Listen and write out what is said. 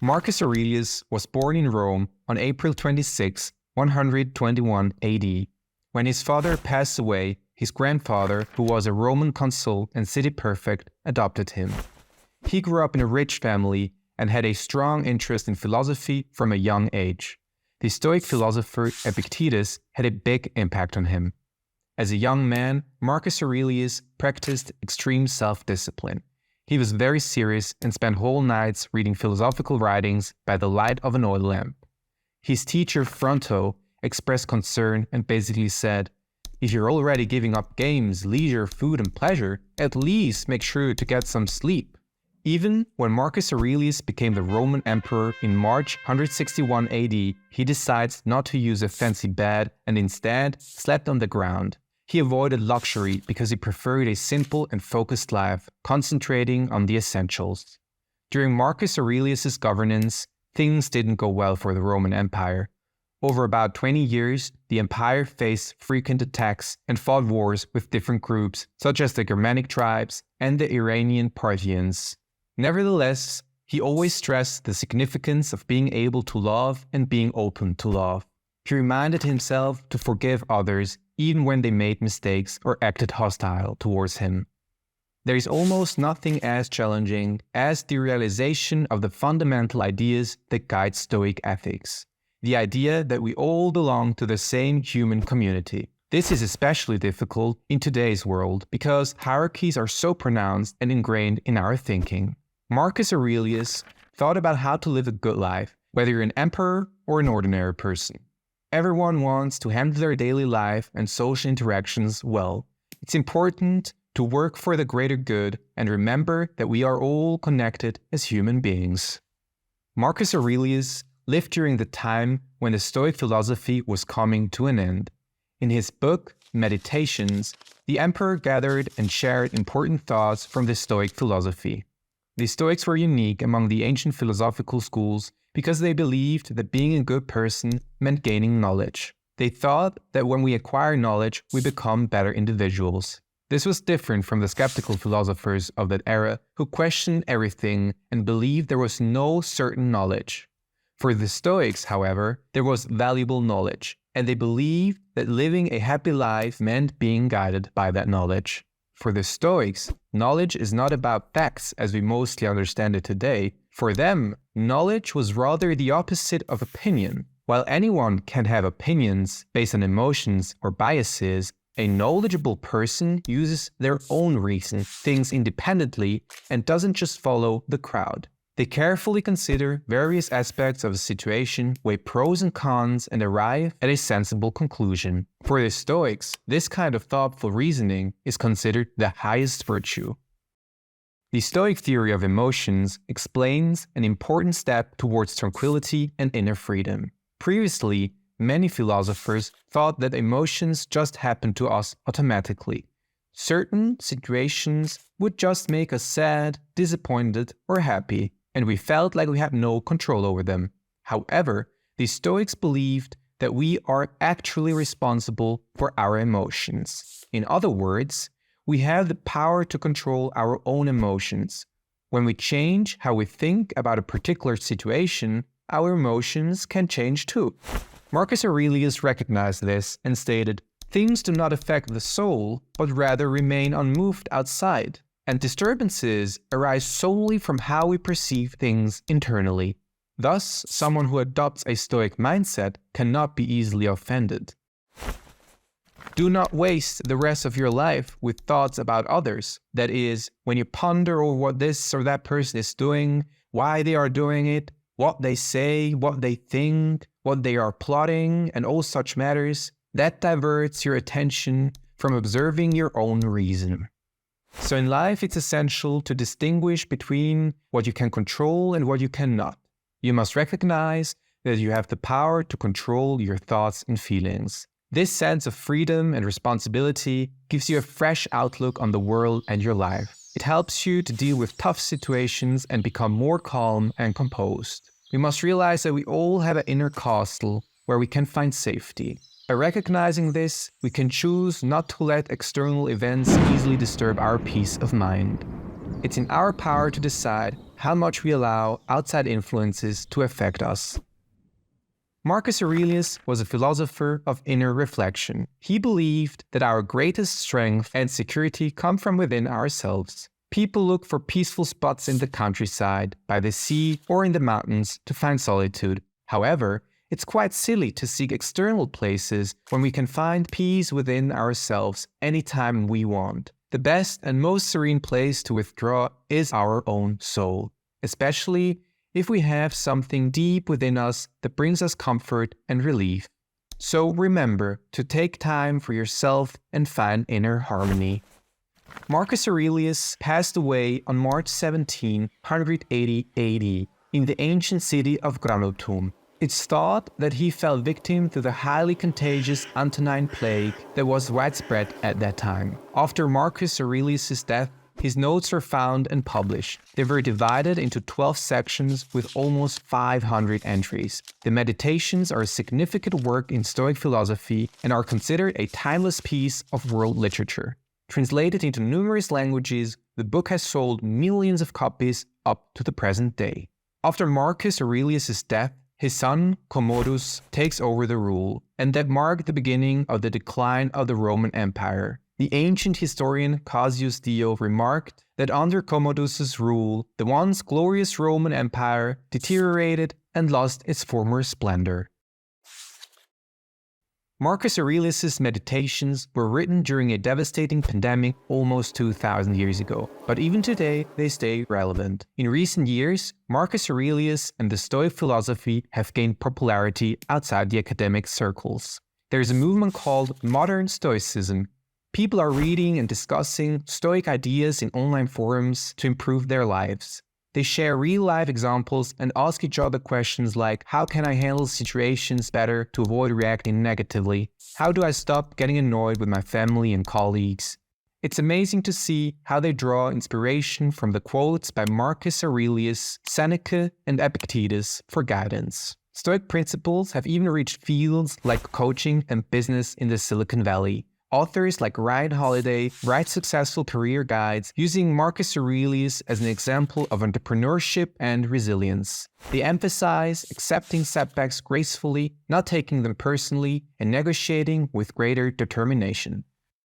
Marcus Aurelius was born in Rome on April 26, 121 AD. When his father passed away, his grandfather, who was a Roman consul and city prefect, adopted him. He grew up in a rich family and had a strong interest in philosophy from a young age. The Stoic philosopher Epictetus had a big impact on him. As a young man, Marcus Aurelius practiced extreme self-discipline. He was very serious and spent whole nights reading philosophical writings by the light of an oil lamp. His teacher Fronto expressed concern and basically said, "If you're already giving up games, leisure, food, and pleasure, at least make sure to get some sleep." Even when Marcus Aurelius became the Roman emperor in March 161 AD, he decides not to use a fancy bed and instead slept on the ground. He avoided luxury because he preferred a simple and focused life, concentrating on the essentials. During Marcus Aurelius' governance, things didn't go well for the Roman Empire. Over about 20 years, the empire faced frequent attacks and fought wars with different groups, such as the Germanic tribes and the Iranian Parthians. Nevertheless, he always stressed the significance of being able to love and being open to love. He reminded himself to forgive others even when they made mistakes or acted hostile towards him. There is almost nothing as challenging as the realization of the fundamental ideas that guide Stoic ethics. The idea that we all belong to the same human community. This is especially difficult in today's world because hierarchies are so pronounced and ingrained in our thinking. Marcus Aurelius thought about how to live a good life, whether you're an emperor or an ordinary person. Everyone wants to handle their daily life and social interactions well. It's important to work for the greater good and remember that we are all connected as human beings. Marcus Aurelius lived during the time when the Stoic philosophy was coming to an end. In his book, Meditations, the emperor gathered and shared important thoughts from the Stoic philosophy. The Stoics were unique among the ancient philosophical schools because they believed that being a good person meant gaining knowledge. They thought that when we acquire knowledge, we become better individuals. This was different from the skeptical philosophers of that era who questioned everything and believed there was no certain knowledge. For the Stoics, however, there was valuable knowledge, and they believed that living a happy life meant being guided by that knowledge. For the Stoics, knowledge is not about facts as we mostly understand it today. For them, knowledge was rather the opposite of opinion. While anyone can have opinions based on emotions or biases, a knowledgeable person uses their own reason, thinks independently, and doesn't just follow the crowd. They carefully consider various aspects of a situation, weigh pros and cons, and arrive at a sensible conclusion. For the Stoics, this kind of thoughtful reasoning is considered the highest virtue. The Stoic theory of emotions explains an important step towards tranquility and inner freedom. Previously, many philosophers thought that emotions just happen to us automatically. Certain situations would just make us sad, disappointed, or happy, and we felt like we had no control over them. However, the Stoics believed that we are actually responsible for our emotions. In other words, we have the power to control our own emotions. When we change how we think about a particular situation, our emotions can change too. Marcus Aurelius recognized this and stated, "Things do not affect the soul, but rather remain unmoved outside. And disturbances arise solely from how we perceive things internally." Thus, someone who adopts a Stoic mindset cannot be easily offended. Do not waste the rest of your life with thoughts about others. That is, when you ponder over what this or that person is doing, why they are doing it, what they say, what they think, what they are plotting, and all such matters, that diverts your attention from observing your own reason. So in life, it's essential to distinguish between what you can control and what you cannot. You must recognize that you have the power to control your thoughts and feelings. This sense of freedom and responsibility gives you a fresh outlook on the world and your life. It helps you to deal with tough situations and become more calm and composed. We must realize that we all have an inner castle where we can find safety. By recognizing this, we can choose not to let external events easily disturb our peace of mind. It's in our power to decide how much we allow outside influences to affect us. Marcus Aurelius was a philosopher of inner reflection. He believed that our greatest strength and security come from within ourselves. People look for peaceful spots in the countryside, by the sea, or in the mountains to find solitude. However, it's quite silly to seek external places when we can find peace within ourselves anytime we want. The best and most serene place to withdraw is our own soul, especially if we have something deep within us that brings us comfort and relief. So remember to take time for yourself and find inner harmony. Marcus Aurelius passed away on March 17, 180 AD, in the ancient city of Granutum. It's thought that he fell victim to the highly contagious Antonine plague that was widespread at that time. After Marcus Aurelius' death, his notes are found and published. They were divided into 12 sections with almost 500 entries. The Meditations are a significant work in Stoic philosophy and are considered a timeless piece of world literature. Translated into numerous languages, the book has sold millions of copies up to the present day. After Marcus Aurelius' death, his son, Commodus, takes over the rule, and that marked the beginning of the decline of the Roman Empire. The ancient historian Cassius Dio remarked that under Commodus' rule, the once glorious Roman Empire deteriorated and lost its former splendor. Marcus Aurelius' Meditations were written during a devastating pandemic almost 2,000 years ago, but even today they stay relevant. In recent years, Marcus Aurelius and the Stoic philosophy have gained popularity outside the academic circles. There is a movement called modern Stoicism. People are reading and discussing Stoic ideas in online forums to improve their lives. They share real-life examples and ask each other questions like, how can I handle situations better to avoid reacting negatively? How do I stop getting annoyed with my family and colleagues? It's amazing to see how they draw inspiration from the quotes by Marcus Aurelius, Seneca, and Epictetus for guidance. Stoic principles have even reached fields like coaching and business in the Silicon Valley. Authors like Ryan Holiday write successful career guides using Marcus Aurelius as an example of entrepreneurship and resilience. They emphasize accepting setbacks gracefully, not taking them personally, and negotiating with greater determination.